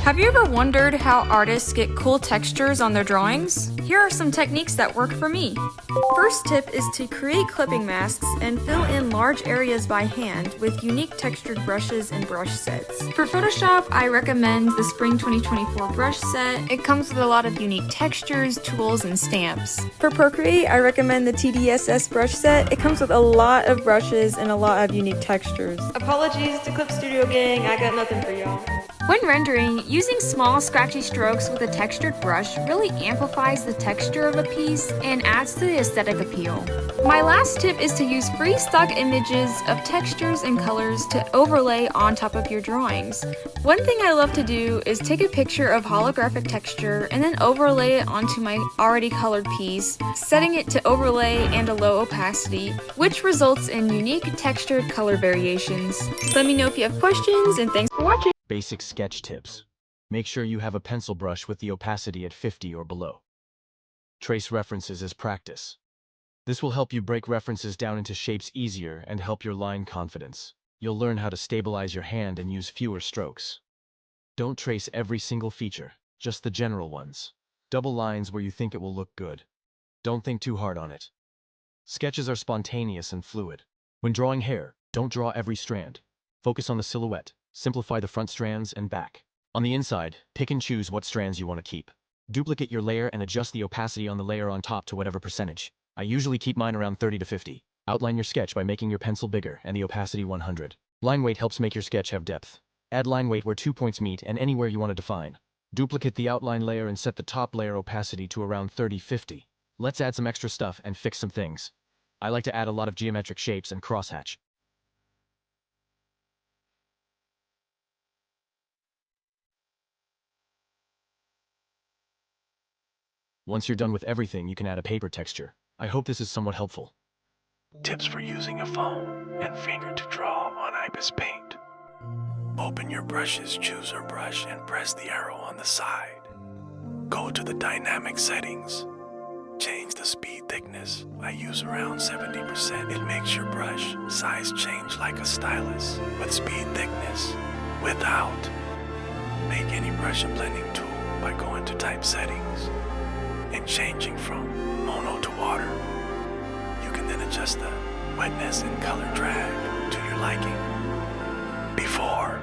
Have you ever wondered how artists get cool textures on their drawings? Here are some techniques that work for me. First tip is to create clipping masks and fill in large areas by hand with unique textured brushes and brush sets. For Photoshop, I recommend the Spring 2024 brush set. It comes with a lot of unique textures, tools, and stamps. For Procreate, I recommend the TDSS brush set. It comes with a lot of brushes and a lot of unique textures. Apologies to Clip Studio gang, I got nothing for y'all. When rendering, using small scratchy strokes with a textured brush really amplifies the texture of a piece and adds to the aesthetic appeal. My last tip is to use free stock images of textures and colors to overlay on top of your drawings. One thing I love to do is take a picture of holographic texture and then overlay it onto my already colored piece, setting it to overlay and a low opacity, which results in unique textured color variations. Let me know if you have questions, and thanks for watching! Basic sketch tips. Make sure you have a pencil brush with the opacity at 50 or below. Trace references as practice. This will help you break references down into shapes easier and help your line confidence. You'll learn how to stabilize your hand and use fewer strokes. Don't trace every single feature, just the general ones. Double lines where you think it will look good. Don't think too hard on it. Sketches are spontaneous and fluid. When drawing hair, don't draw every strand. Focus on the silhouette. Simplify the front strands and back. On the inside, pick and choose what strands you want to keep. Duplicate your layer and adjust the opacity on the layer on top to whatever percentage. I usually keep mine around 30 to 50. Outline your sketch by making your pencil bigger and the opacity 100. Line weight helps make your sketch have depth. Add line weight where 2 points meet and anywhere you want to define. Duplicate the outline layer and set the top layer opacity to around 30-50. Let's add some extra stuff and fix some things. I like to add a lot of geometric shapes and crosshatch. Once you're done with everything, you can add a paper texture. I hope this is somewhat helpful. Tips for using a phone and finger to draw on IBIS Paint. Open your brushes, choose your brush, and press the arrow on the side. Go to the dynamic settings. Change the speed thickness. I use around 70%. It makes your brush size change like a stylus with speed thickness without. Make any brush a blending tool by going to type settings and changing from mono to water. You can then adjust the wetness and color drag to your liking. Before,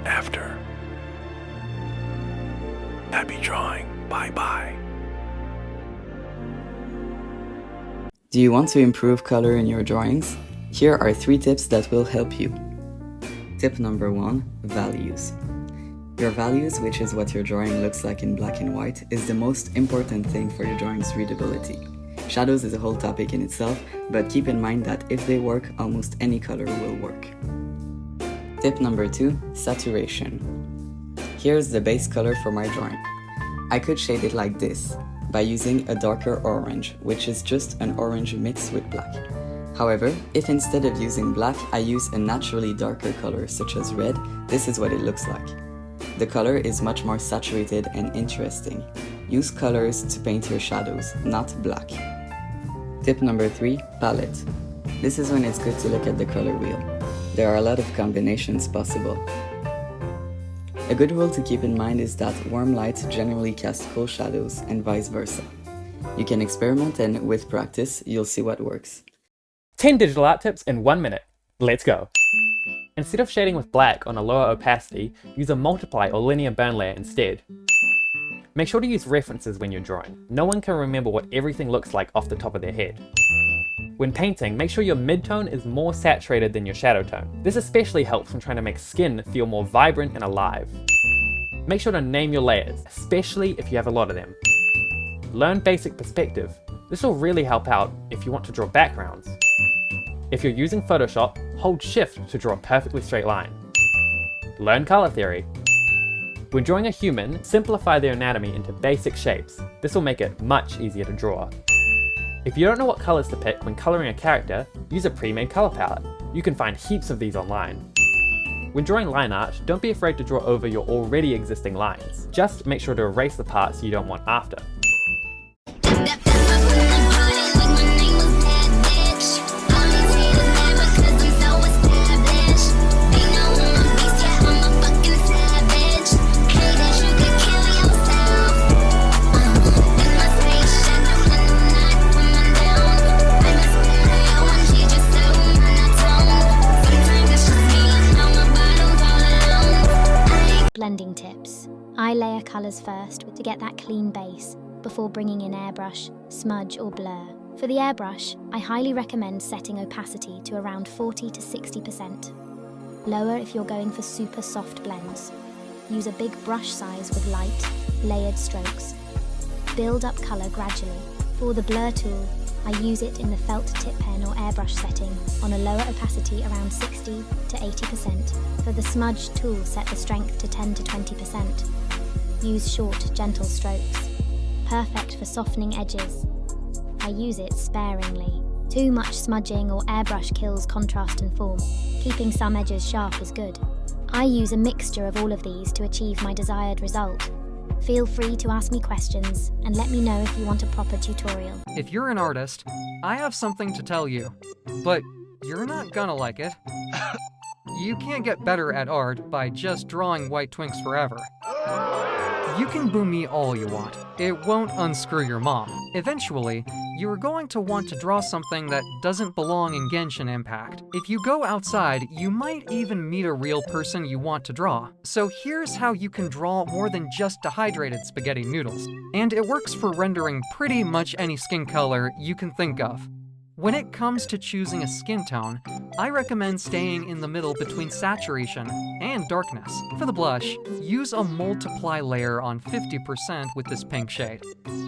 after. Happy drawing. Bye-bye. Do you want to improve color in your drawings? Here are 3 tips that will help you. Tip number 1, values. Your values, which is what your drawing looks like in black and white, is the most important thing for your drawing's readability. Shadows is a whole topic in itself, but keep in mind that if they work, almost any color will work. Tip number 2, saturation. Here's the base color for my drawing. I could shade it like this, by using a darker orange, which is just an orange mixed with black. However, if instead of using black, I use a naturally darker color such as red, this is what it looks like. The color is much more saturated and interesting. Use colors to paint your shadows, not black. Tip number 3, palette. This is when it's good to look at the color wheel. There are a lot of combinations possible. A good rule to keep in mind is that warm light generally casts cool shadows and vice versa. You can experiment, and with practice, you'll see what works. 10 digital art tips in 1 minute. Let's go! Instead of shading with black on a lower opacity, use a multiply or linear burn layer instead. Make sure to use references when you're drawing. No one can remember what everything looks like off the top of their head. When painting, make sure your midtone is more saturated than your shadow tone. This especially helps when trying to make skin feel more vibrant and alive. Make sure to name your layers, especially if you have a lot of them. Learn basic perspective. This will really help out if you want to draw backgrounds. If you're using Photoshop, hold Shift to draw a perfectly straight line. Learn color theory. When drawing a human, simplify their anatomy into basic shapes. This will make it much easier to draw. If you don't know what colors to pick when coloring a character, use a pre-made color palette. You can find heaps of these online. When drawing line art, don't be afraid to draw over your already existing lines. Just make sure to erase the parts you don't want after. blending tips. I layer colours first to get that clean base, before bringing in airbrush, smudge or blur. For the airbrush, I highly recommend setting opacity to around 40 to 60%. Lower if you're going for super soft blends. Use a big brush size with light, layered strokes. Build up colour gradually. For the blur tool, I use it in the felt tip pen or airbrush setting on a lower opacity around 60 to 80%. For the smudge tool, set the strength to 10 to 20%. Use short, gentle strokes. Perfect for softening edges. I use it sparingly. Too much smudging or airbrush kills contrast and form. Keeping some edges sharp is good. I use a mixture of all of these to achieve my desired result. Feel free to ask me questions and let me know if you want a proper tutorial. If you're an artist, I have something to tell you, but you're not gonna like it. You can't get better at art by just drawing white twinks forever. You can boo me all you want. It won't unscrew your mom. Eventually, you're going to want to draw something that doesn't belong in Genshin Impact. If you go outside, you might even meet a real person you want to draw. So here's how you can draw more than just dehydrated spaghetti noodles. And it works for rendering pretty much any skin color you can think of. When it comes to choosing a skin tone, I recommend staying in the middle between saturation and darkness. For the blush, use a multiply layer on 50% with this pink shade.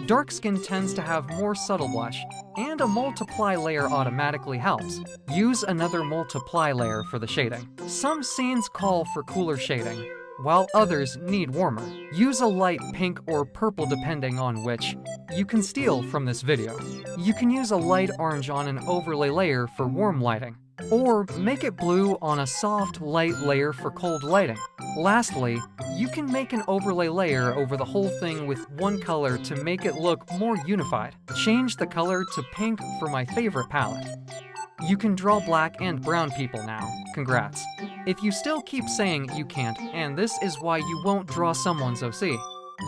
Dark skin tends to have more subtle blush, and a multiply layer automatically helps. Use another multiply layer for the shading. Some scenes call for cooler shading, while others need warmer. Use a light pink or purple depending on which you can steal from this video. You can use a light orange on an overlay layer for warm lighting, or make it blue on a soft light layer for cold lighting. Lastly, you can make an overlay layer over the whole thing with one color to make it look more unified. Change the color to pink for my favorite palette. You can draw black and brown people now. Congrats. If you still keep saying you can't, and this is why you won't draw someone's OC,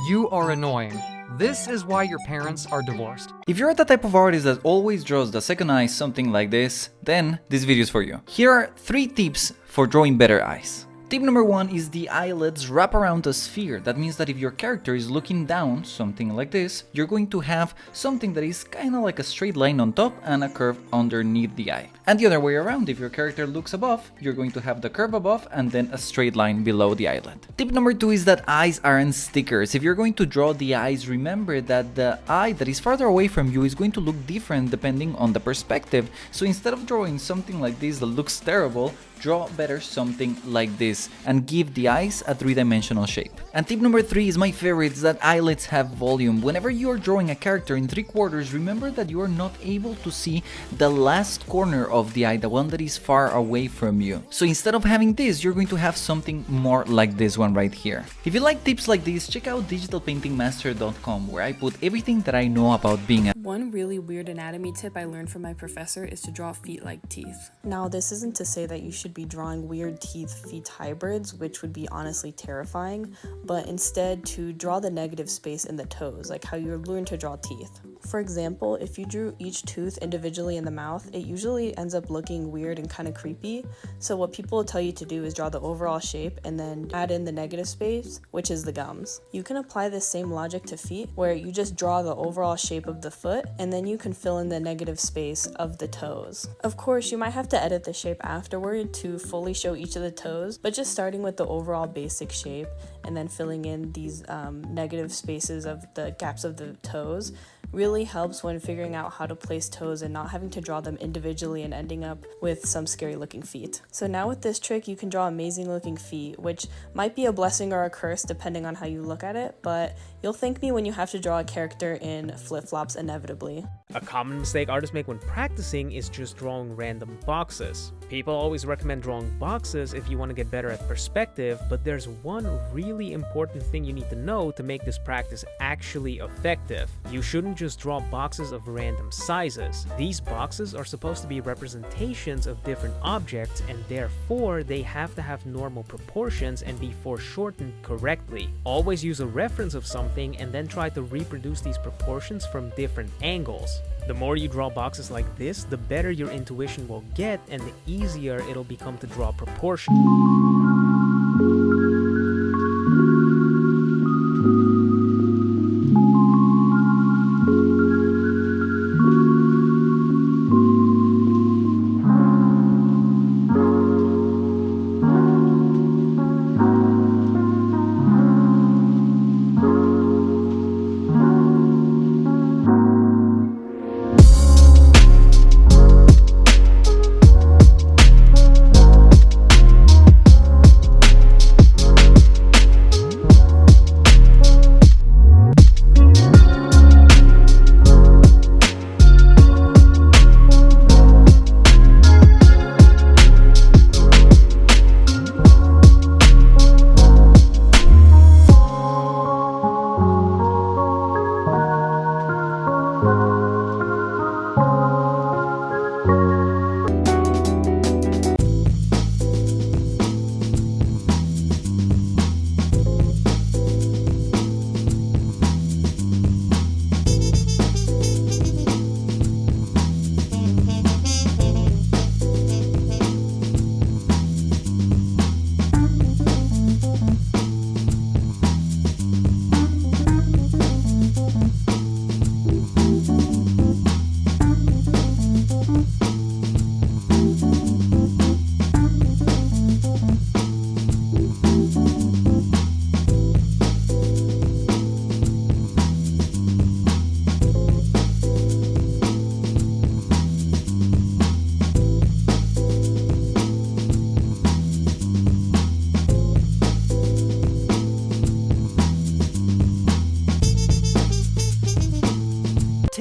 you are annoying. This is why your parents are divorced. If you're the type of artist that always draws the second eye something like this, then this video is for you. Here are 3 tips for drawing better eyes. Tip number 1 is the eyelids wrap around a sphere. That means that if your character is looking down, something like this, you're going to have something that is kind of like a straight line on top and a curve underneath the eye. And the other way around, if your character looks above, you're going to have the curve above and then a straight line below the eyelid. Tip number 2 is that eyes aren't stickers. If you're going to draw the eyes, remember that the eye that is farther away from you is going to look different depending on the perspective. So instead of drawing something like this that looks terrible, draw better something like this and give the eyes a 3-dimensional shape. And tip number 3 is my favorite, is that eyelids have volume. Whenever you are drawing a character in 3/4, remember that you are not able to see the last corner of the eye, the one that is far away from you. So instead of having this, you're going to have something more like this one right here. If you like tips like this, check out digitalpaintingmaster.com, where I put everything that I know about being a One really weird anatomy tip I learned from my professor is to draw feet like teeth. Now, this isn't to say that you should be drawing weird teeth-feet hybrids, which would be honestly terrifying, but instead to draw the negative space in the toes, like how you learn to draw teeth. For example, if you drew each tooth individually in the mouth, it usually ends up looking weird and kind of creepy. So what people tell you to do is draw the overall shape and then add in the negative space, which is the gums. You can apply this same logic to feet, where you just draw the overall shape of the foot and then you can fill in the negative space of the toes. Of course, you might have to edit the shape afterward to fully show each of the toes, but just starting with the overall basic shape and then filling in these negative spaces of the gaps of the toes really helps when figuring out how to place toes and not having to draw them individually and ending up with some scary looking feet. So now with this trick, you can draw amazing looking feet, which might be a blessing or a curse depending on how you look at it, but you'll thank me when you have to draw a character in flip-flops inevitably. A common mistake artists make when practicing is just drawing random boxes. People always recommend drawing boxes if you want to get better at perspective, but there's one really important thing you need to know to make this practice actually effective. You shouldn't just draw boxes of random sizes. These boxes are supposed to be representations of different objects, and therefore they have to have normal proportions and be foreshortened correctly. Always use a reference of something and then try to reproduce these proportions from different angles. The more you draw boxes like this, the better your intuition will get and the easier it'll become to draw proportions.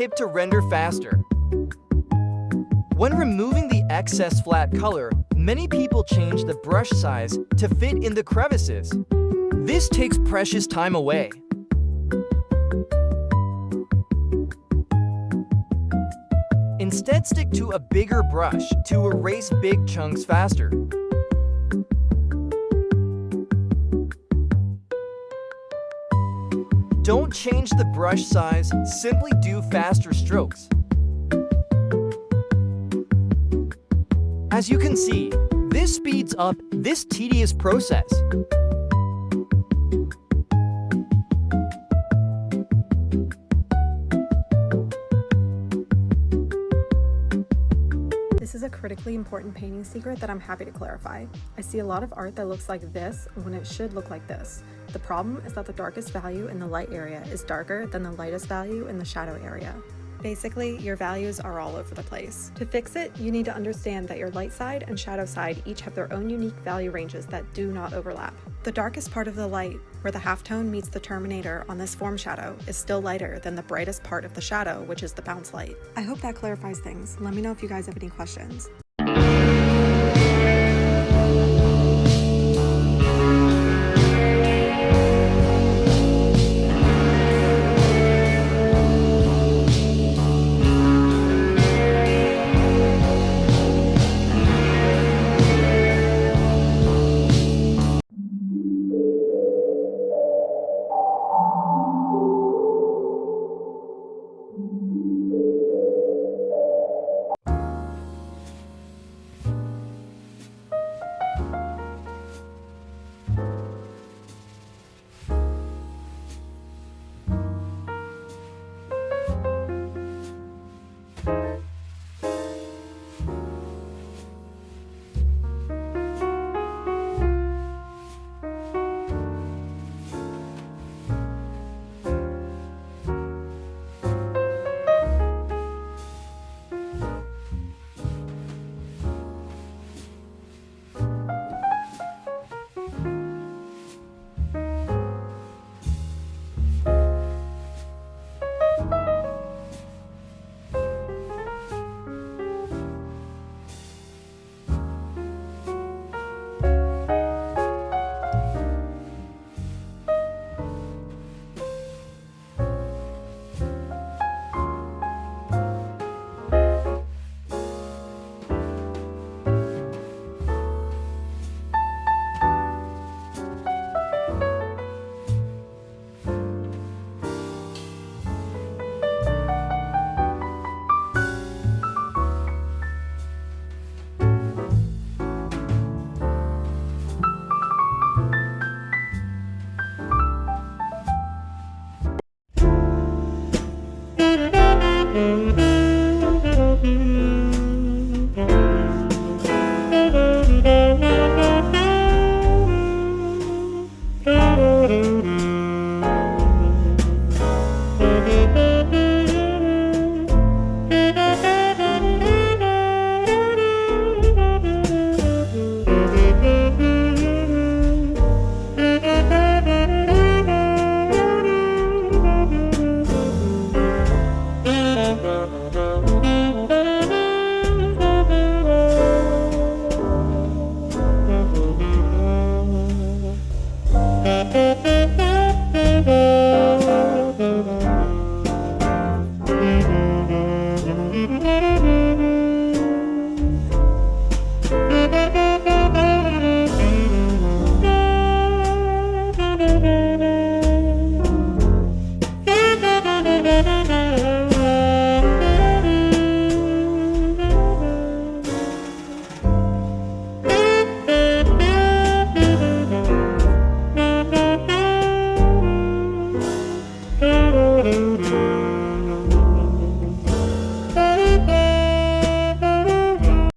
tip to render faster. When removing the excess flat color, many people change the brush size to fit in the crevices. This takes precious time away. Instead, stick to a bigger brush to erase big chunks faster. Don't change the brush size, simply do faster strokes. As you can see, this speeds up this tedious process. This is a critically important painting secret that I'm happy to clarify. I see a lot of art that looks like this when it should look like this. The problem is that the darkest value in the light area is darker than the lightest value in the shadow area. Basically, your values are all over the place. To fix it, you need to understand that your light side and shadow side each have their own unique value ranges that do not overlap. The darkest part of the light, where the halftone meets the terminator on this form shadow, is still lighter than the brightest part of the shadow, which is the bounce light. I hope that clarifies things. Let me know if you guys have any questions.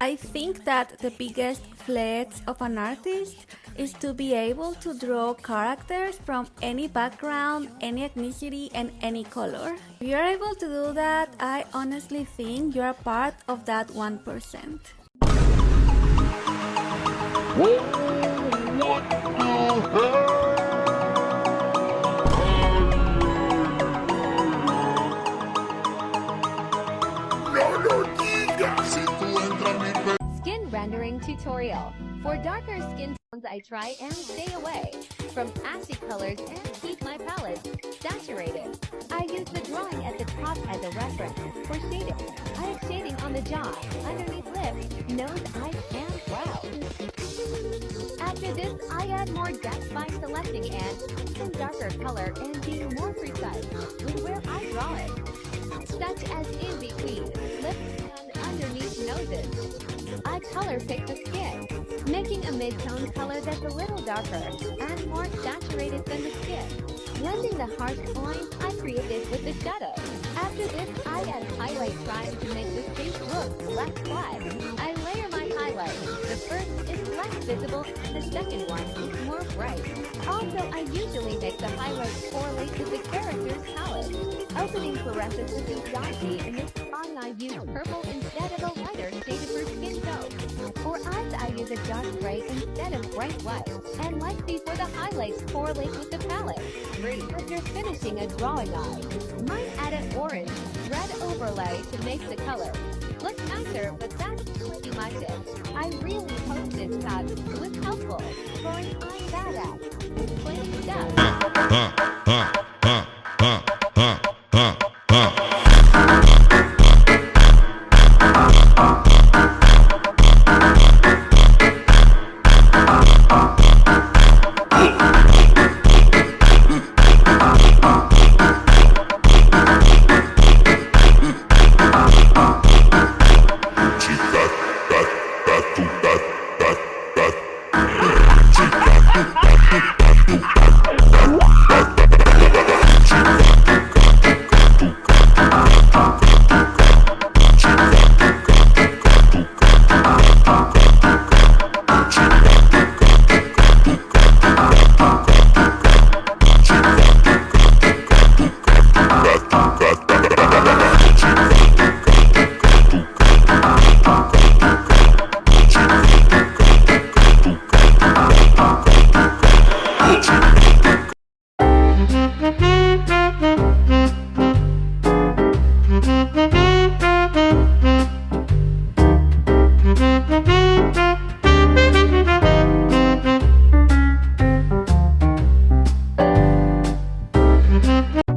I think that the biggest flex of an artist is to be able to draw characters from any background, any ethnicity, and any color. If you're able to do that, I honestly think you're part of that 1%. What the hell? For darker skin tones, I try and stay away from ashy colors and keep my palette saturated. I use the drawing at the top as a reference for shading. I have shading on the jaw, underneath lips, nose, eyes, and brows. After this, I add more depth by selecting an darker color and being more precise with where I draw it, such as in between lips and underneath noses. I color pick the skin, making a mid-tone color that's a little darker and more saturated than the skin. Blending the harsh lines, I create this with the shadow. After this, I add highlight trying to make the face look less flat. I layer my highlight. The first is less visible, the second one is more bright. Also, I usually make the highlights correlate with the character's palette. Opening parenthesis is dodgy, and this time I use purple instead of a lighter shade of her skin tone. For eyes, I use a dark gray instead of bright white. And like before, the highlights correlate with the palette. 3. If you're finishing a drawing eye, might add an orange, red overlay to make the color look nicer, but that's pretty much it. I really hope this class was helpful for an eye badass. Plain stuff.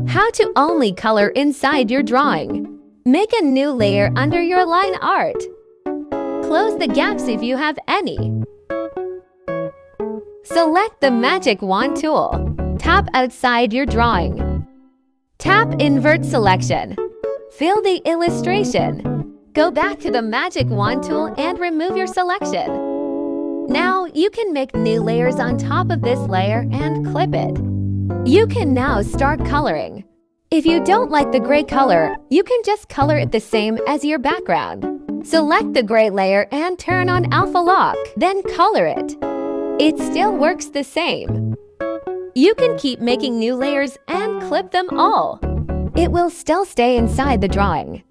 How to only color inside your drawing. Make a new layer under your line art. Close the gaps if you have any. Select the magic wand tool. Tap outside your drawing. Tap invert selection. Fill the illustration. Go back to the magic wand tool and remove your selection. Now you can make new layers on top of this layer and clip it. You can now start coloring. If you don't like the gray color, you can just color it the same as your background. Select the gray layer and turn on alpha lock, then color it. It still works the same. You can keep making new layers and clip them all. It will still stay inside the drawing.